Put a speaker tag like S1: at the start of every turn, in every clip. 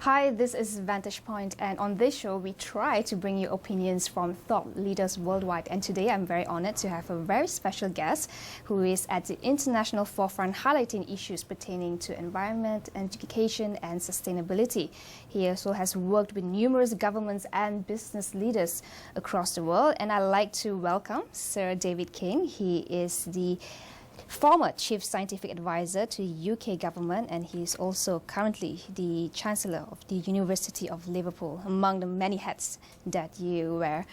S1: Hi, this is Vantage Point, and on this show, we try to bring you opinions from thought leaders worldwide. And today, I'm very honored to have a very special guest who is at the international forefront highlighting issues pertaining to environment, education, and sustainability. He also has worked with numerous governments and business leaders across the world, and I'd like to welcome Sir David King. He is the former Chief Scientific Advisor to UK government, and he is also currently the Chancellor of the University of Liverpool, among the many hats that you wear.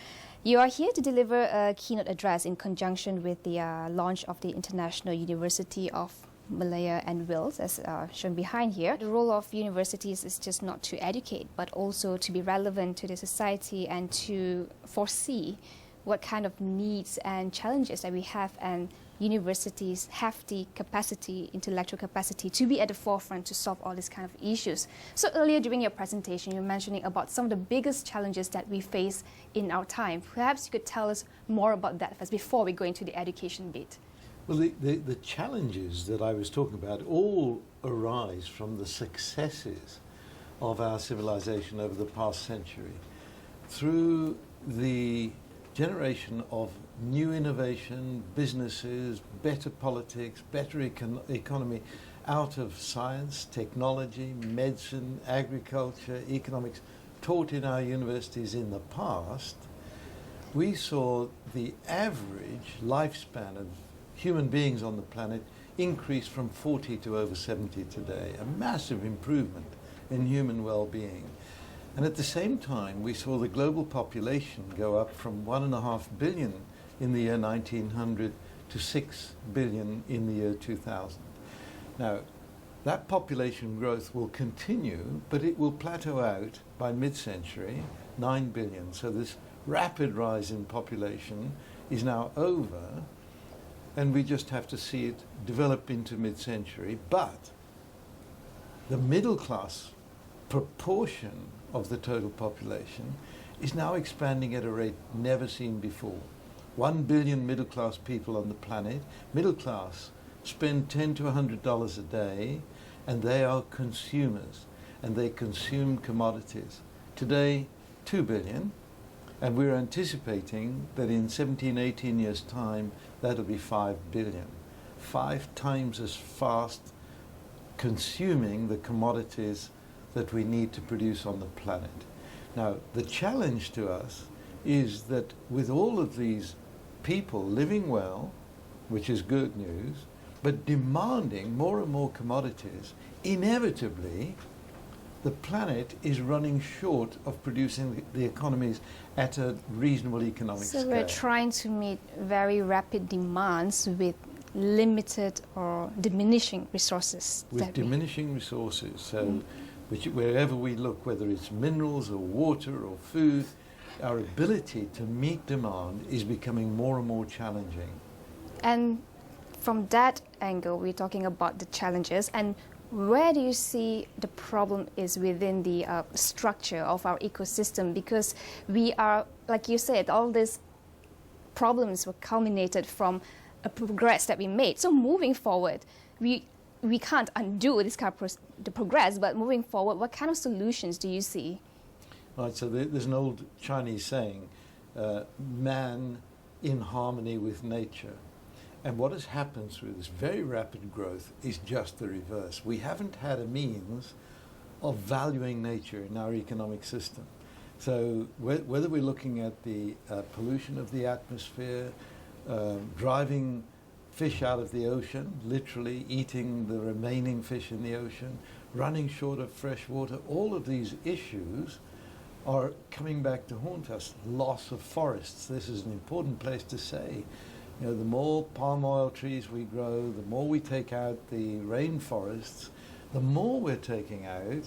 S1: You are here to deliver a keynote address in conjunction with the launch of the International University of Malaya and Wales, as shown behind here. The role of universities is just not to educate, but also to be relevant to the society and to foresee what kind of needs and challenges that we have, and universities have the capacity, intellectual capacity, to be at the forefront to solve all these kind of issues. So earlier during your presentation, you were mentioning about some of the biggest challenges that we face in our time. Perhaps you could tell us more about that first before we go into the education bit.
S2: Well, the challenges that I was talking about all arise from the successes of our civilization over the past century through the generation of new innovation, businesses, better politics, better economy out of science, technology, medicine, agriculture, economics taught in our universities in the past. We saw the average lifespan of human beings on the planet increase from 40 to over 70 today, a massive improvement in human well-being. And at the same time, we saw the global population go up from 1.5 billion in the year 1900 to 6 billion in the year 2000. Now, that population growth will continue, but it will plateau out by mid-century, 9 billion. So this rapid rise in population is now over, and we just have to see it develop into mid-century. But the middle class proportion of the total population is now expanding at a rate never seen before. 1 billion middle class people on the planet. Middle class spend $10 to $100 a day, and they are consumers, and they consume commodities. Today, 2 billion, and we're anticipating that in 17, 18 years' time, that'll be 5 billion. 5 times as fast consuming the commodities that we need to produce on the planet. Now, the challenge to us is that with all of these people living well, which is good news, but demanding more and more commodities, inevitably, the planet is running short of producing the economies at a reasonable economic scale.
S1: So we're trying to meet very rapid demands with limited or diminishing resources.
S2: With diminishing resources. So wherever we look, whether it's minerals or water or food, our ability to meet demand is becoming more and more challenging.
S1: And from that angle, we're talking about the challenges. And where do you see the problem is within the structure of our ecosystem? Because we are, like you said, all these problems were culminated from a progress that we made. So moving forward, we can't undo this kind of the progress, but moving forward, what kind of solutions do you see?
S2: Right, so there's an old Chinese saying, man in harmony with nature. And what has happened through this very rapid growth is just the reverse. We haven't had a means of valuing nature in our economic system. So whether we're looking at the pollution of the atmosphere, driving fish out of the ocean, literally eating the remaining fish in the ocean, running short of fresh water, all of these issues are coming back to haunt us. Loss of forests, this is an important place to say. You know, the more palm oil trees we grow, the more we take out the rainforests, the more we're taking out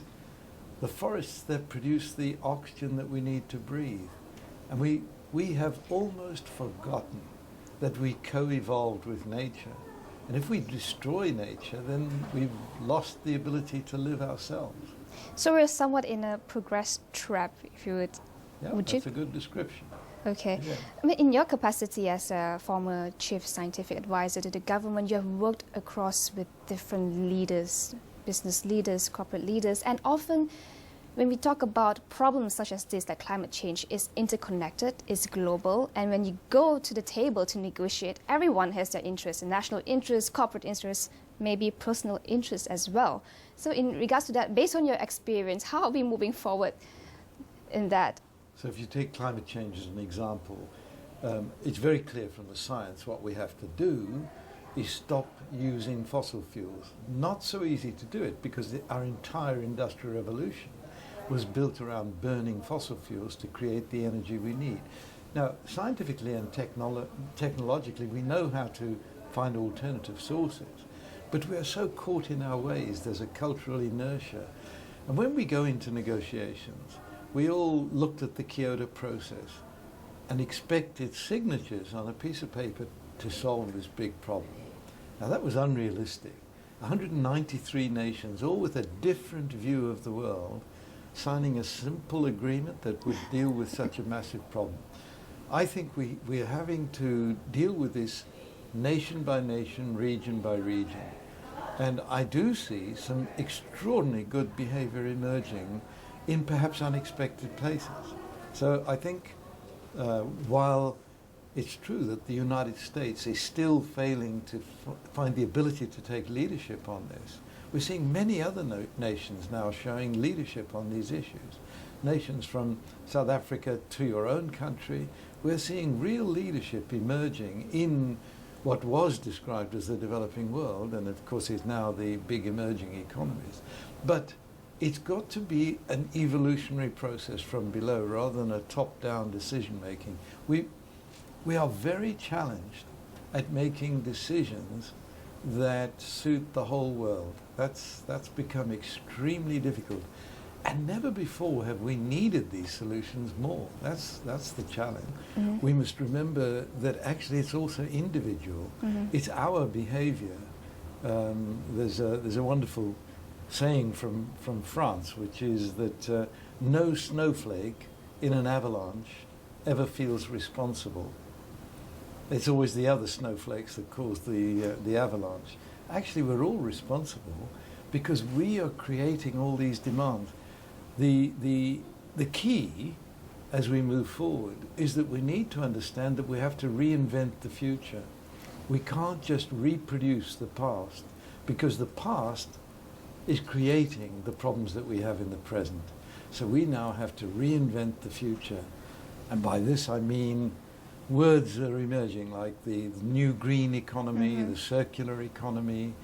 S2: the forests that produce the oxygen that we need to breathe. And we have almost forgotten that we co-evolved with nature. And if we destroy nature, then we've lost the ability to live ourselves.
S1: So we're somewhat in a progress trap, if you would.
S2: Yeah,
S1: would
S2: that's a good description.
S1: Okay.
S2: Yeah.
S1: I mean, in your capacity as a former Chief Scientific Advisor to the government, you have worked across with different leaders, business leaders, corporate leaders, and often When we talk about problems such as this, like climate change, is interconnected, is global, and when you go to the table to negotiate, everyone has their interests, national interests, corporate interests, maybe personal interests as well. So in regards to that, based on your experience, how are we moving forward in that?
S2: So if you take climate change as an example, it's very clear from the science what we have to do is stop using fossil fuels. Not so easy to do it because our entire industrial revolution was built around burning fossil fuels to create the energy we need. Now, scientifically and technologically, we know how to find alternative sources, but we are so caught in our ways, there's a cultural inertia. And when we go into negotiations, we all looked at the Kyoto process and expected signatures on a piece of paper to solve this big problem. Now, that was unrealistic. 193 nations, all with a different view of the world, signing a simple agreement that would deal with such a massive problem. I think we are having to deal with this nation by nation, region by region. And I do see some extraordinarily good behavior emerging in perhaps unexpected places. So I think while it's true that the United States is still failing to find the ability to take leadership on this, we're seeing many other nations now showing leadership on these issues. Nations from South Africa to your own country, we're seeing real leadership emerging in what was described as the developing world, and of course is now the big emerging economies. But it's got to be an evolutionary process from below rather than a top-down decision-making. We are very challenged at making decisions that suit the whole world. That's become extremely difficult. And never before have we needed these solutions more. That's the challenge. Mm-hmm. We must remember that actually it's also individual. Mm-hmm. It's our behavior. There's a wonderful saying from France, which is that no snowflake in an avalanche ever feels responsible. It's always the other snowflakes that cause the avalanche. Actually, we're all responsible because we are creating all these demands. The key, as we move forward, is that we need to understand that we have to reinvent the future. We can't just reproduce the past because the past is creating the problems that we have in the present. So we now have to reinvent the future. And by this I mean words are emerging like the new green economy, mm-hmm. the circular economy,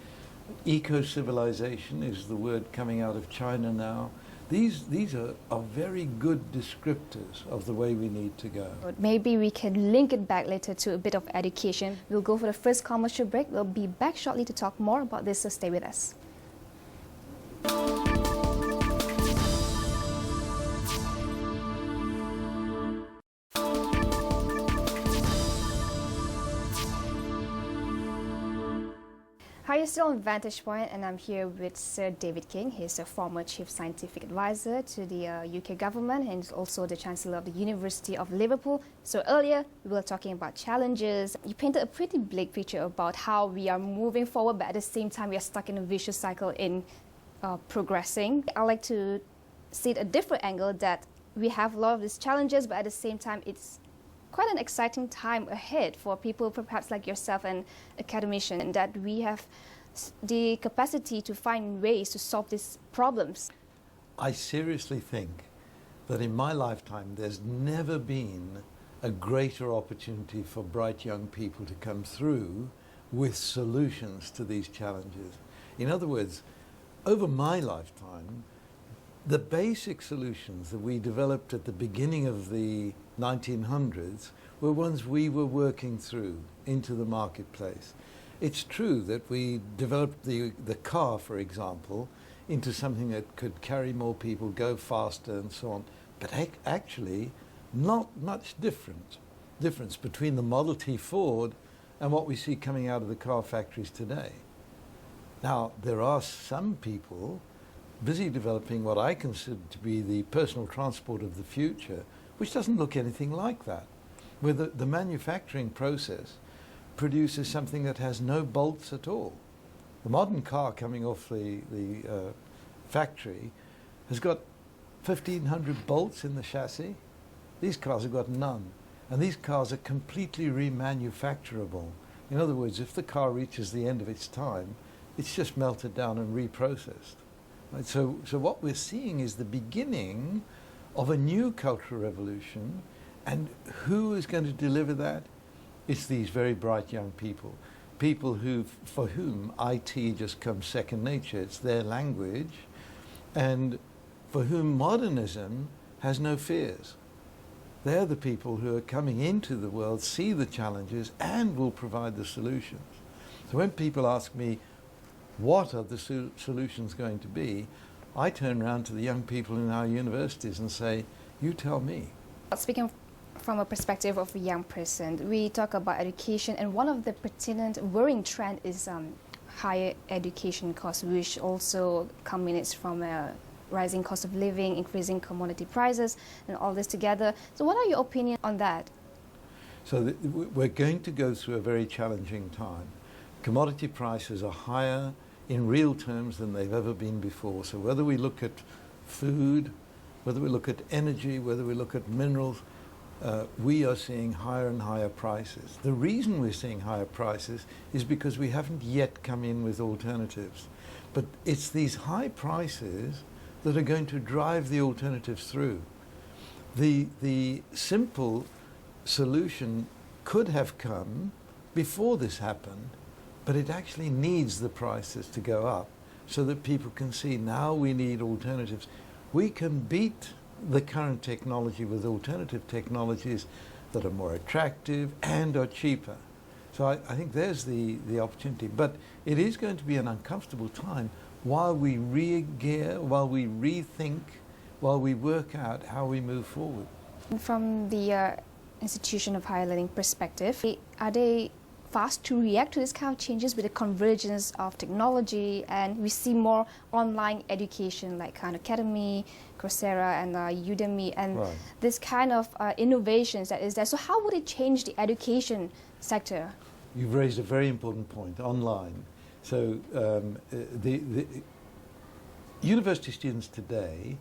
S2: eco-civilization is the word coming out of China now. These are very good descriptors of the way we need to go.
S1: Maybe we can link it back later to a bit of education. We'll go for the first commercial break. We'll be back shortly to talk more about this, so stay with us. Hi, you're still on Vantage Point, and I'm here with Sir David King. He's a former Chief Scientific Advisor to the UK government and he's also the Chancellor of the University of Liverpool. So earlier, we were talking about challenges. You painted a pretty bleak picture about how we are moving forward, but at the same time, we are stuck in a vicious cycle in progressing. I like to see a different angle that we have a lot of these challenges, but at the same time, it's quite an exciting time ahead for people perhaps like yourself and academicians, and that we have the capacity to find ways to solve these problems.
S2: I seriously think that in my lifetime there's never been a greater opportunity for bright young people to come through with solutions to these challenges. In other words, over my lifetime, the basic solutions that we developed at the beginning of the 1900s were ones we were working through into the marketplace. It's true that we developed the car, for example, into something that could carry more people, go faster and so on, but actually not much difference between the Model T Ford and what we see coming out of the car factories today. Now, there are some people busy developing what I consider to be the personal transport of the future, which doesn't look anything like that, where the manufacturing process produces something that has no bolts at all. The modern car coming off the factory has got 1,500 bolts in the chassis. These cars have got none. And these cars are completely remanufacturable. In other words, if the car reaches the end of its time, it's just melted down and reprocessed. Right? So what we're seeing is the beginning of a new cultural revolution. And who is going to deliver that? It's these very bright young people. People for whom IT just comes second nature. It's their language. And for whom modernism has no fears. They're the people who are coming into the world, see the challenges, and will provide the solutions. So when people ask me, what are the solutions going to be, I turn around to the young people in our universities and say, you tell me.
S1: Speaking from a perspective of a young person, we talk about education, and one of the pertinent worrying trend is higher education costs, which also culminates from a rising cost of living, increasing commodity prices, and all this together. So what are your opinions on that?
S2: So we're going to go through a very challenging time. Commodity prices are higher in real terms than they've ever been before. So whether we look at food, whether we look at energy, whether we look at minerals, we are seeing higher and higher prices. The reason we're seeing higher prices is because we haven't yet come in with alternatives. But it's these high prices that are going to drive the alternatives through. The simple solution could have come before this happened, but it actually needs the prices to go up so that people can see now we need alternatives. We can beat the current technology with alternative technologies that are more attractive and are cheaper. So I think there's the opportunity. But it is going to be an uncomfortable time while we re-gear, while we rethink, while we work out how we move forward.
S1: From the institution of higher learning perspective, are they fast to react to this kind of changes with the convergence of technology? And we see more online education like Khan Academy, Coursera, and Udemy, and
S2: Right.
S1: this kind of innovations that is there. So how would it change the education sector?
S2: You've raised a very important point, online. So the university students today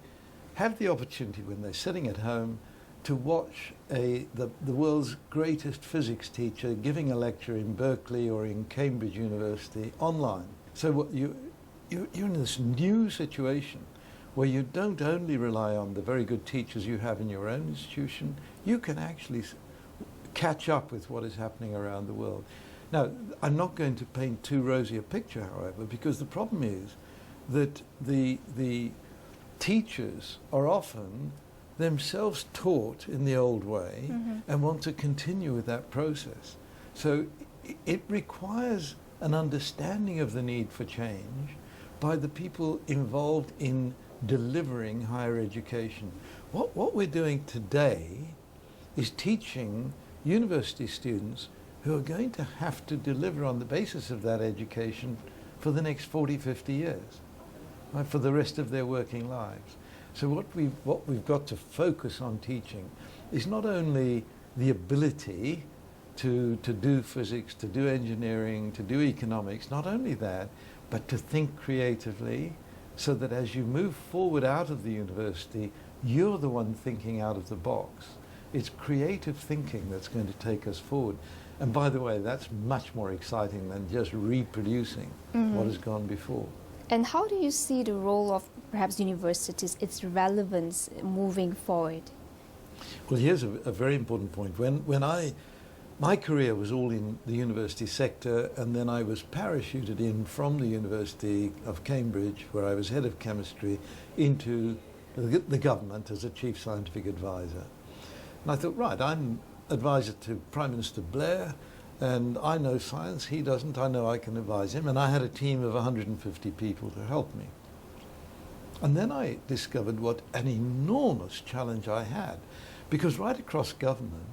S2: have the opportunity when they're sitting at home to watch the world's greatest physics teacher giving a lecture in Berkeley or in Cambridge University online. So what you're in this new situation where you don't only rely on the very good teachers you have in your own institution, you can actually catch up with what is happening around the world. Now, I'm not going to paint too rosy a picture, however, because the problem is that the teachers are often themselves taught in the old way and want to continue with that process. So it requires an understanding of the need for change by the people involved in delivering higher education. What we're doing today is teaching university students who are going to have to deliver on the basis of that education for the next 40, 50 years, right, for the rest of their working lives. So what we've got to focus on teaching is not only the ability to do physics, to do engineering, to do economics, not only that, but to think creatively so that as you move forward out of the university, you're the one thinking out of the box. It's creative thinking that's going to take us forward. And by the way, that's much more exciting than just reproducing what has gone before.
S1: And how do you see the role of perhaps universities, its relevance moving forward?
S2: Well, here's a very important point. My career was all in the university sector, and then I was parachuted in from the University of Cambridge, where I was head of chemistry, into the government as a chief scientific advisor. And I thought, right, I'm advisor to Prime Minister Blair, and I know science, he doesn't, I know I can advise him, and I had a team of 150 people to help me. And then I discovered what an enormous challenge I had, because right across government,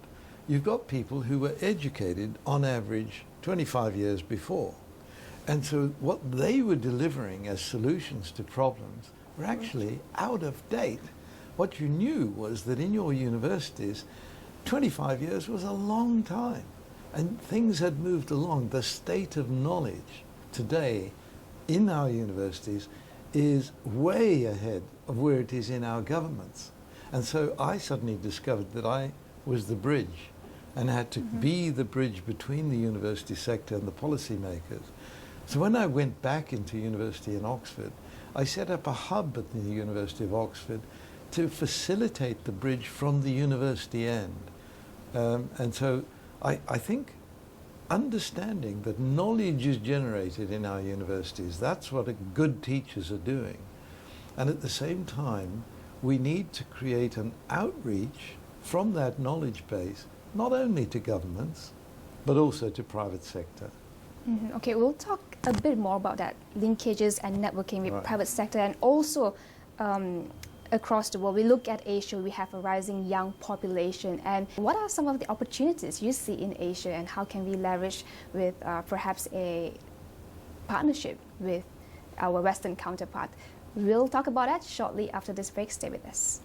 S2: you've got people who were educated on average 25 years before. And so what they were delivering as solutions to problems were actually out of date. What you knew was that in your universities, 25 years was a long time, and things had moved along. The state of knowledge today in our universities is way ahead of where it is in our governments. And so I suddenly discovered that I was the bridge and had to be the bridge between the university sector and the policymakers. So when I went back into university in Oxford, I set up a hub at the University of Oxford to facilitate the bridge from the university end. And so I think understanding that knowledge is generated in our universities, that's what good teachers are doing. And at the same time, we need to create an outreach from that knowledge base, not only to governments, but also to private sector.
S1: Okay, we'll talk a bit more about that, linkages and networking with private sector, and also across the world. We look at Asia, we have a rising young population, and what are some of the opportunities you see in Asia, and how can we leverage with perhaps a partnership with our Western counterpart? We'll talk about that shortly after this break. Stay with us.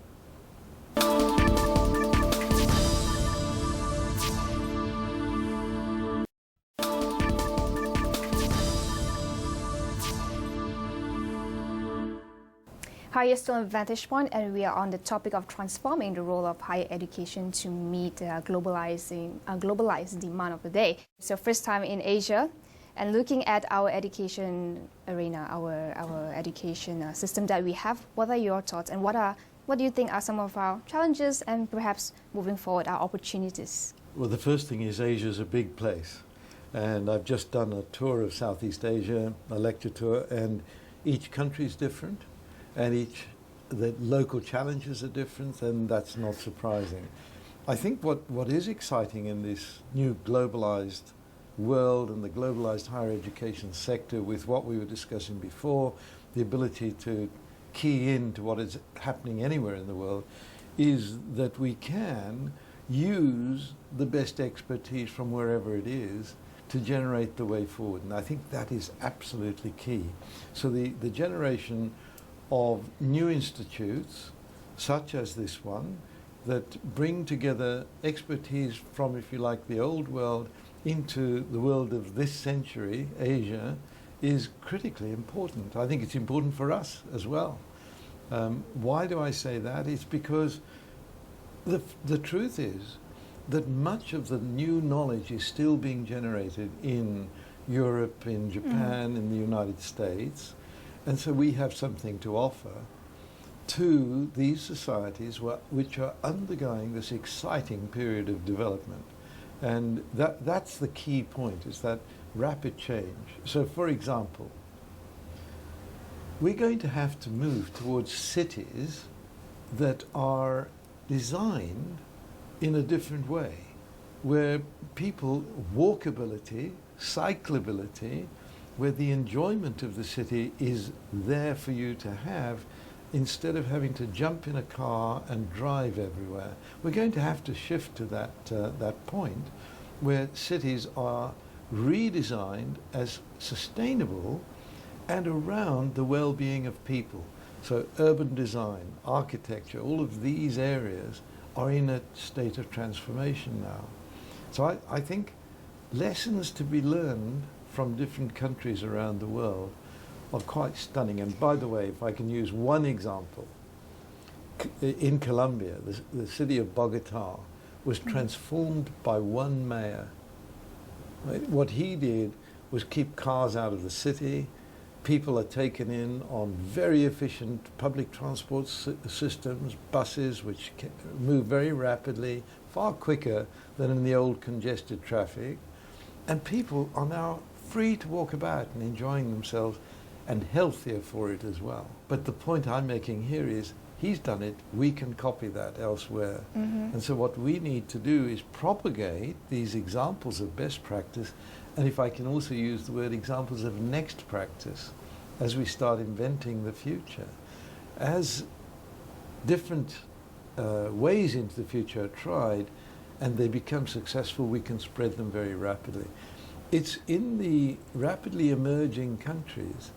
S1: Hi, you're still on Vantage Point, and we are on the topic of transforming the role of higher education to meet globalized demand of the day. So first time in Asia, and looking at our education arena, our education system that we have, what are your thoughts, and what do you think are some of our challenges and perhaps moving forward our opportunities?
S2: Well, the first thing is Asia's a big place, and I've just done a tour of Southeast Asia, a lecture tour, and each country is different. And the local challenges are different, and that's not surprising. I think what is exciting in this new globalized world and the globalized higher education sector, with what we were discussing before, the ability to key into what is happening anywhere in the world, is that we can use the best expertise from wherever it is to generate the way forward. And I think that is absolutely key. So the generation of new institutes, such as this one, that bring together expertise from, if you like, the old world into the world of this century, Asia, is critically important. I think it's important for us as well. Why do I say that? It's because the truth is that much of the new knowledge is still being generated in Europe, in Japan, in the United States. And so we have something to offer to these societies which are undergoing this exciting period of development. And that's the key point, is that rapid change. So for example, we're going to have to move towards cities that are designed in a different way, where people, walkability, cyclability, where the enjoyment of the city is there for you to have, instead of having to jump in a car and drive everywhere. We're going to have to shift to that point where cities are redesigned as sustainable and around the well-being of people. So urban design, architecture, all of these areas are in a state of transformation now. So I think lessons to be learned from different countries around the world are quite stunning. And by the way, if I can use one example, in Colombia, the city of Bogota was transformed by one mayor. Right? What he did was keep cars out of the city. People are taken in on very efficient public transport systems, buses which move very rapidly, far quicker than in the old congested traffic. And people are now free to walk about and enjoying themselves, and healthier for it as well. But the point I'm making here is, he's done it, we can copy that elsewhere. And so what we need to do is propagate these examples of best practice, and if I can also use the word, examples of next practice, as we start inventing the future. As different ways into the future are tried and they become successful, we can spread them very rapidly. It's in the rapidly emerging countries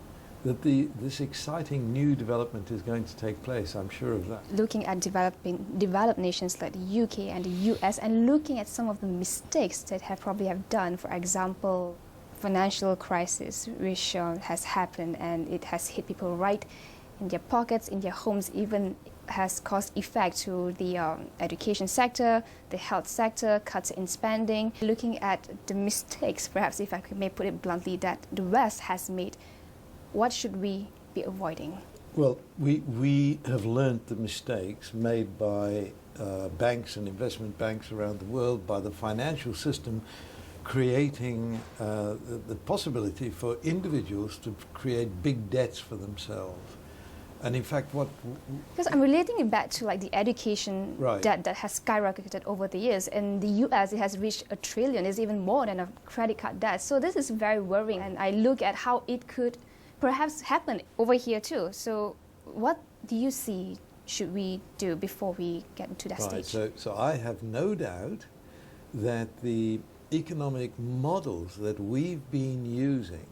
S2: that this exciting new development is going to take place. I'm sure of that.
S1: Looking at developed nations like the UK and the US, and looking at some of the mistakes that probably have done, for example, financial crisis, which has happened, and it has hit people right in their pockets, in their homes, even has caused effect to the education sector, the health sector, cuts in spending. Looking at the mistakes, perhaps if I may put it bluntly, that the West has made, what should we be avoiding?
S2: Well, we have learnt the mistakes made by banks and investment banks around the world, by the financial system, creating the possibility for individuals to create big debts for themselves. And in fact,
S1: because I'm relating it back to like the education debt that has skyrocketed over the years. In the US, it has reached $1 trillion. It's even more than a credit card debt. So this is very worrying. And I look at how it could perhaps happen over here too. So what do you see should we do before we get into that stage?
S2: So I have no doubt that the economic models that we've been using,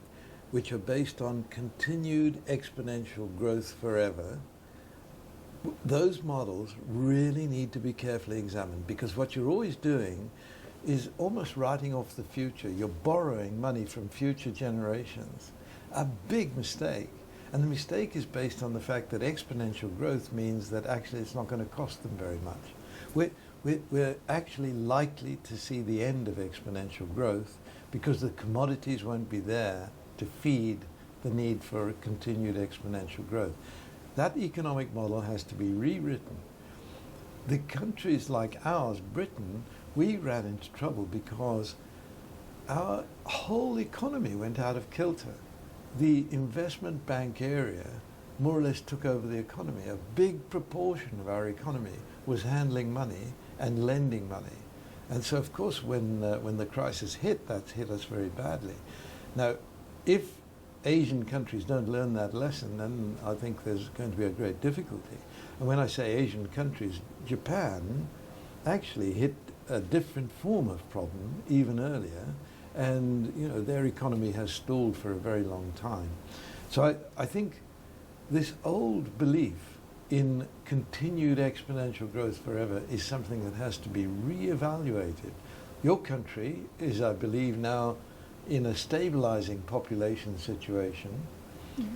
S2: which are based on continued exponential growth forever, those models really need to be carefully examined, because what you're always doing is almost writing off the future. You're borrowing money from future generations. A big mistake. And the mistake is based on the fact that exponential growth means that actually it's not going to cost them very much. We're actually likely to see the end of exponential growth because the commodities won't be there to feed the need for continued exponential growth. That economic model has to be rewritten. The countries like ours, Britain, we ran into trouble because our whole economy went out of kilter. The investment bank area more or less took over the economy. A big proportion of our economy was handling money and lending money. And so, of course, when the crisis hit, that hit us very badly. Now, if Asian countries don't learn that lesson, then I think there's going to be a great difficulty. And when I say Asian countries, Japan actually hit a different form of problem even earlier, and their economy has stalled for a very long time. So I think this old belief in continued exponential growth forever is something that has to be re-evaluated. Your country is, I believe, now in a stabilizing population situation. Mm-hmm.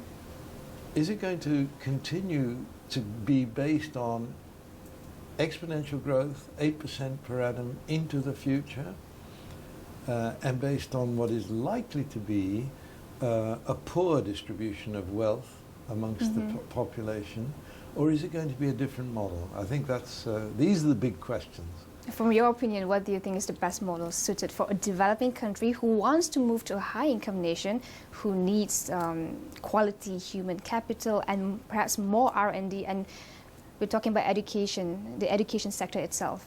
S2: Is it going to continue to be based on exponential growth, 8% per annum into the future, and based on what is likely to be a poor distribution of wealth amongst the population, or is it going to be a different model? I think these are the big questions.
S1: From your opinion, what do you think is the best model suited for a developing country who wants to move to a high-income nation, who needs quality human capital and perhaps more R&D? And we're talking about education, the education sector itself.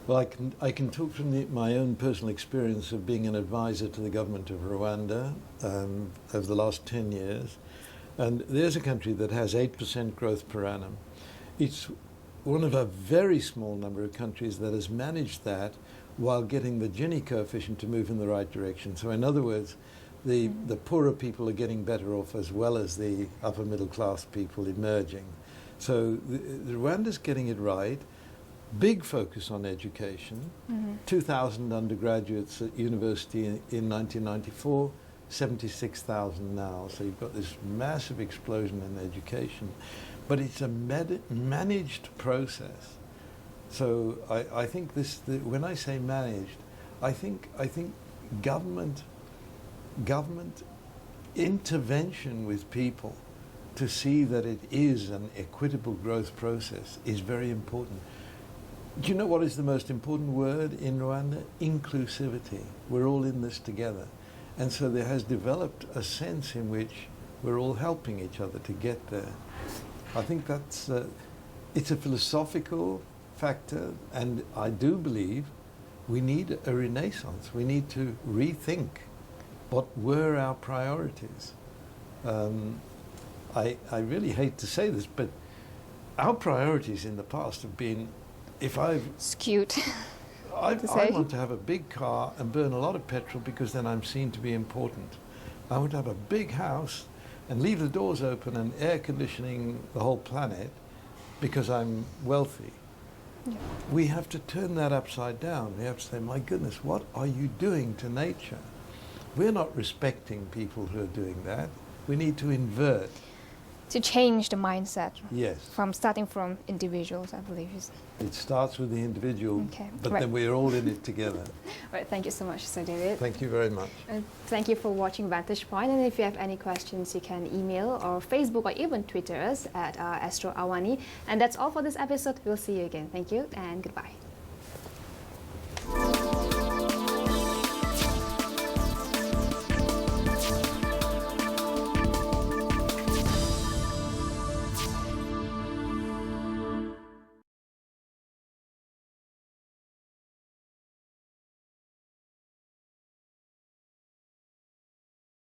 S2: Well, I can talk from my own personal experience of being an advisor to the government of Rwanda over the last 10 years. And there's a country that has 8% growth per annum. It's one of a very small number of countries that has managed that while getting the Gini coefficient to move in the right direction. So in other words, the poorer people are getting better off as well as the upper middle class people emerging. So Rwanda's getting it right. Big focus on education. 2,000 undergraduates at university in 1994, 76,000 now. So you've got this massive explosion in education. But it's a managed process. So I think when I say managed, I think government intervention with people to see that it is an equitable growth process is very important. Do you know what is the most important word in Rwanda? Inclusivity. We're all in this together. And so there has developed a sense in which we're all helping each other to get there. I think that's it's a philosophical factor, and I do believe we need a renaissance. We need to rethink what were our priorities. I really hate to say this, but our priorities in the past have been,
S1: skewed.
S2: I want to have a big car and burn a lot of petrol because then I'm seen to be important. I want to have a big house and leave the doors open and air conditioning the whole planet because I'm wealthy. Yeah. We have to turn that upside down. We have to say, my goodness, what are you doing to nature? We're not respecting people who are doing that. We need to invert.
S1: To change the mindset.
S2: Yes.
S1: Starting from individuals, I believe.
S2: It starts with the individual,
S1: Okay.
S2: but
S1: Right.
S2: then we're all in it together.
S1: Right, thank you so much, Sir David.
S2: Thank you very much.
S1: And thank you for watching Vantage Point. And if you have any questions, you can email or Facebook or even Twitter us at Astro aWani. And that's all for this episode. We'll see you again. Thank you and goodbye.